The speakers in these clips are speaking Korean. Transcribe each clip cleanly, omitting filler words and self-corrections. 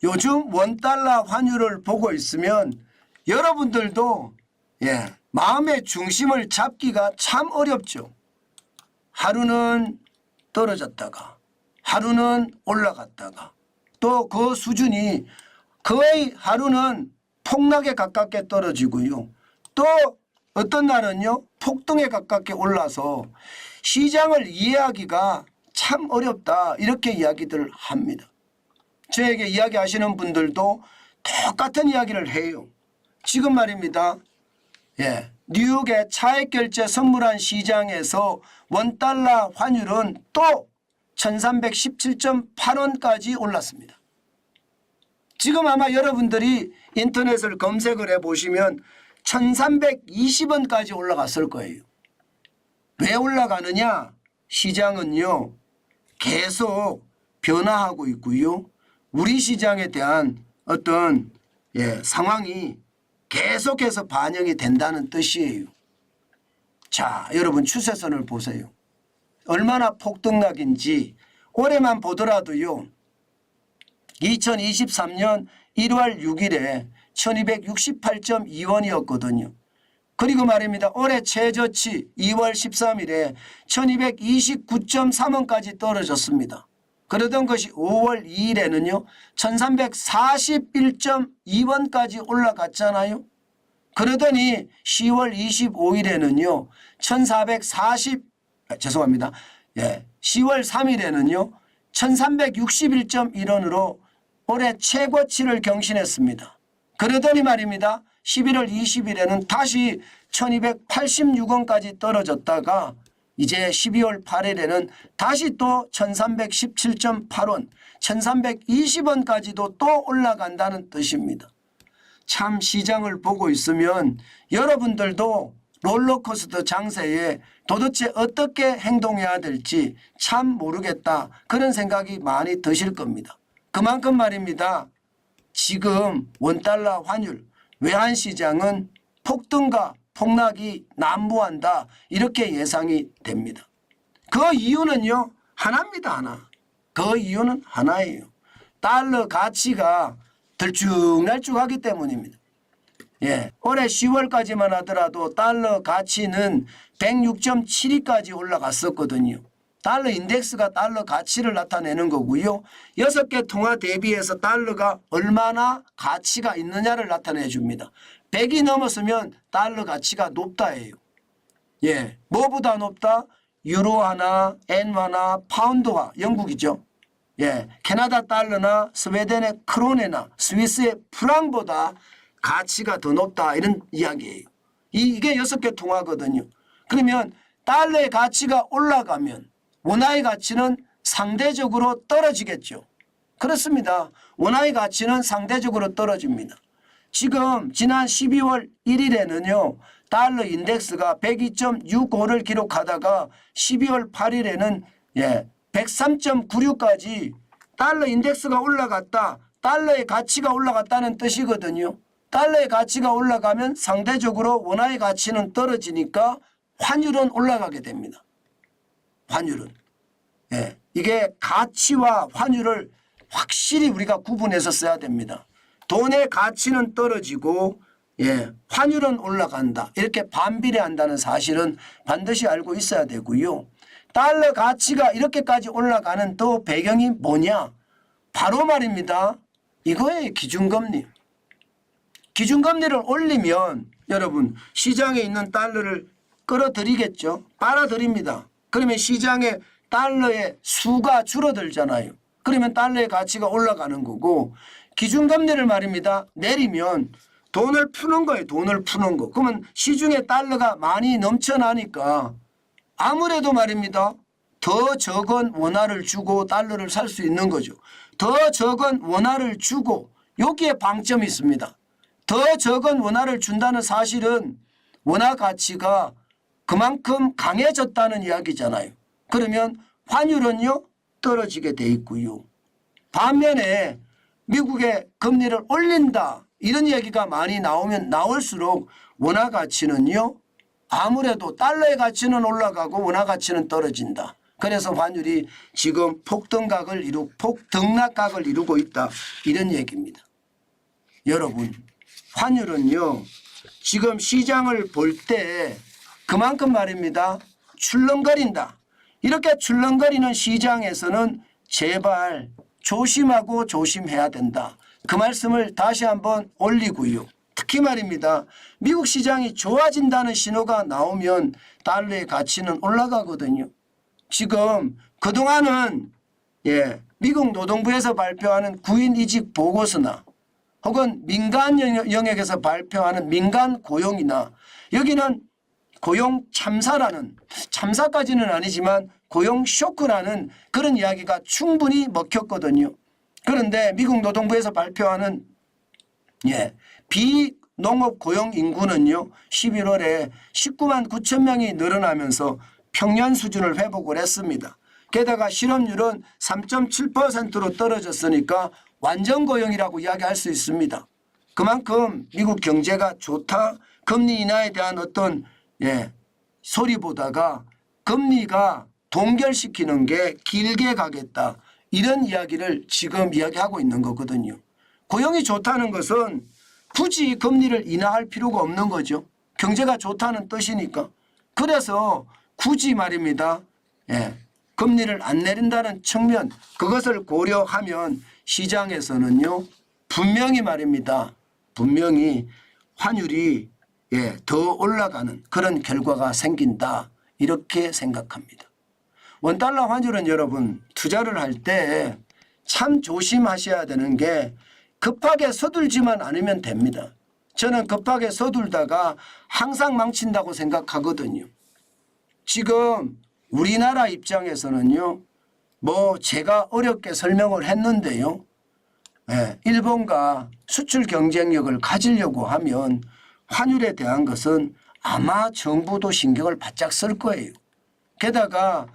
요즘 원달러 환율을 보고 있으면 여러분들도 마음의 중심을 잡기가 참 어렵죠. 하루는 떨어졌다가 하루는 올라갔다가 또 그 수준이 거의 하루는 폭락에 가깝게 떨어지고요. 또 어떤 날은요 폭등에 가깝게 올라서 시장을 이해하기가 참 어렵다 이렇게 이야기들 합니다. 저에게 이야기하시는 분들도 똑같은 이야기를 해요. 지금 말입니다. 뉴욕의 차액 결제 선물한 시장에서 원달러 환율은 또 1317.8원까지 올랐습니다. 지금 아마 여러분들이 인터넷을 검색을 해보시면 1320원까지 올라갔을 거예요. 왜 올라가느냐? 시장은요 계속 변화하고 있고요. 우리 시장에 대한 어떤 상황이 계속해서 반영이 된다는 뜻이에요. 자, 여러분 추세선을 보세요. 얼마나 폭등락인지 올해만 보더라도요. 2023년 1월 6일에 1268.2원이었거든요. 그리고 말입니다. 올해 최저치 2월 13일에 1229.3원까지 떨어졌습니다. 그러던 것이 5월 2일에는요. 1341.2원까지 올라갔잖아요. 그러더니 10월 25일에는요. 10월 3일에는요. 1361.1원으로 올해 최고치를 경신했습니다. 그러더니 말입니다. 11월 20일에는 다시 1286원까지 떨어졌다가 이제 12월 8일에는 다시 또 1317.8원, 1320원까지도 또 올라간다는 뜻입니다. 참 시장을 보고 있으면 여러분들도 롤러코스터 장세에 도대체 어떻게 행동해야 될지 참 모르겠다 그런 생각이 많이 드실 겁니다. 그만큼 말입니다. 지금 원달러 환율 외환시장은 폭등과 폭락이 난무한다 이렇게 예상이 됩니다. 그 이유는요 하나입니다. 하나. 그 이유는 하나예요. 달러 가치가 들쭉날쭉하기 때문입니다. 올해 10월까지만 하더라도 달러 가치는 106.72까지 올라갔었거든요. 달러 인덱스가 달러 가치를 나타내는 거고요. 6개 통화 대비해서 달러가 얼마나 가치가 있느냐를 나타내 줍니다. 100이 넘었으면 달러 가치가 높다예요. 뭐보다 높다? 유로화나 엔화나 파운드화, 영국이죠. 캐나다 달러나 스웨덴의 크로네나 스위스의 프랑보다 가치가 더 높다 이런 이야기예요. 이게 6개 통화거든요. 그러면 달러의 가치가 올라가면 원화의 가치는 상대적으로 떨어지겠죠. 그렇습니다. 원화의 가치는 상대적으로 떨어집니다. 지금 지난 12월 1일에는요. 달러 인덱스가 102.65를 기록하다가 12월 8일에는 103.96까지 달러 인덱스가 올라갔다. 달러의 가치가 올라갔다는 뜻이거든요. 달러의 가치가 올라가면 상대적으로 원화의 가치는 떨어지니까 환율은 올라가게 됩니다. 환율은. 이게 가치와 환율을 확실히 우리가 구분해서 써야 됩니다. 돈의 가치는 떨어지고 환율은 올라간다. 이렇게 반비례한다는 사실은 반드시 알고 있어야 되고요. 달러 가치가 이렇게까지 올라가는 또 배경이 뭐냐? 바로 말입니다. 이거예요. 기준금리. 기준금리를 올리면 여러분 시장에 있는 달러를 끌어들이겠죠. 빨아들입니다. 그러면 시장에 달러의 수가 줄어들잖아요. 그러면 달러의 가치가 올라가는 거고 기준금리를 말입니다. 내리면 돈을 푸는 거예요. 돈을 푸는 거. 그러면 시중에 달러가 많이 넘쳐나니까 아무래도 말입니다. 더 적은 원화를 주고 달러를 살 수 있는 거죠. 더 적은 원화를 주고 여기에 방점이 있습니다. 더 적은 원화를 준다는 사실은 원화 가치가 그만큼 강해졌다는 이야기잖아요. 그러면 환율은요 떨어지게 돼 있고요. 반면에 미국의 금리를 올린다 이런 얘기가 많이 나오면 나올수록 원화 가치는요 아무래도 달러의 가치는 올라가고 원화 가치는 떨어진다. 그래서 환율이 지금 폭등락각을 이루고 있다. 이런 얘기입니다. 여러분, 환율은요, 지금 시장을 볼 때 그만큼 말입니다. 출렁거린다. 이렇게 출렁거리는 시장에서는 제발 조심하고 조심해야 된다. 그 말씀을 다시 한번 올리고요. 특히 말입니다. 미국 시장이 좋아진다는 신호가 나오면 달러의 가치는 올라가거든요. 지금 그동안은 미국 노동부에서 발표하는 구인 이직 보고서나 혹은 민간 영역에서 발표하는 민간 고용이나 여기는 고용 참사라는, 참사까지는 아니지만 고용 쇼크라는 그런 이야기가 충분히 먹혔거든요. 그런데 미국 노동부에서 발표하는 비농업 고용 인구는요, 11월에 19만 9천 명이 늘어나면서 평년 수준을 회복을 했습니다. 게다가 실업률은 3.7%로 떨어졌으니까 완전 고용이라고 이야기할 수 있습니다. 그만큼 미국 경제가 좋다. 금리 인하에 대한 어떤 소리보다가 금리가 동결시키는 게 길게 가겠다. 이런 이야기를 지금 이야기하고 있는 거거든요. 고용이 좋다는 것은 굳이 금리를 인하할 필요가 없는 거죠. 경제가 좋다는 뜻이니까. 그래서 굳이 말입니다. 금리를 안 내린다는 측면, 그것을 고려하면 시장에서는요, 분명히 말입니다. 분명히 환율이 더 올라가는 그런 결과가 생긴다. 이렇게 생각합니다. 원달러 환율은 여러분 투자를 할 때 참 조심하셔야 되는 게 급하게 서둘지만 않으면 됩니다. 저는 급하게 서둘다가 항상 망친다고 생각하거든요. 지금 우리나라 입장에서는요, 제가 어렵게 설명을 했는데요. 일본과 수출 경쟁력을 가지려고 하면 환율에 대한 것은 아마 정부도 신경을 바짝 쓸 거예요. 게다가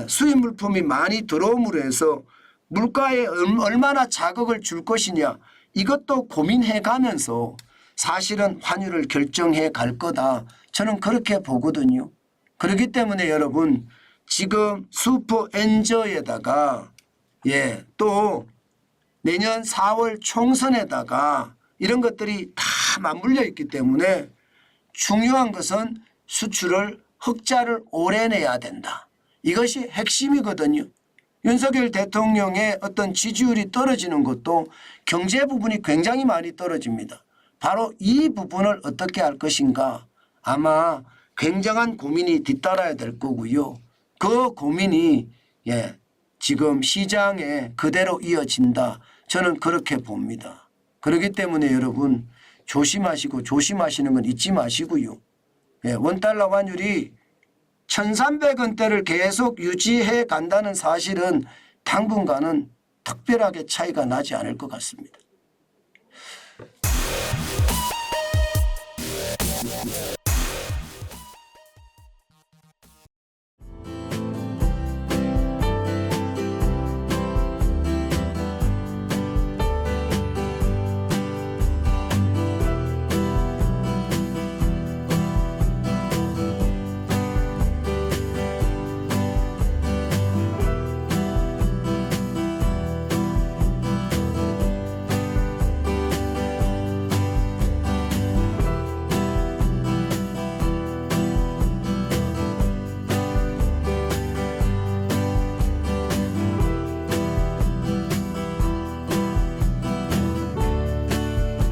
수입 물품이 많이 들어옴으로 해서 물가에 얼마나 자극을 줄 것이냐, 이것도 고민해 가면서 사실은 환율을 결정해 갈 거다. 저는 그렇게 보거든요. 그렇기 때문에 여러분, 지금 슈퍼 엔저에다가 또 내년 4월 총선에다가 이런 것들이 다 맞물려 있기 때문에 중요한 것은 수출을 흑자를 오래 내야 된다. 이것이 핵심이거든요. 윤석열 대통령의 어떤 지지율이 떨어지는 것도 경제 부분이 굉장히 많이 떨어집니다. 바로 이 부분을 어떻게 할 것인가, 아마 굉장한 고민이 뒤따라야 될 거고요. 그 고민이 지금 시장에 그대로 이어진다. 저는 그렇게 봅니다. 그렇기 때문에 여러분 조심하시고, 조심하시는 건 잊지 마시고요. 원달러 환율이 1,300원대를 계속 유지해 간다는 사실은 당분간은 특별하게 차이가 나지 않을 것 같습니다.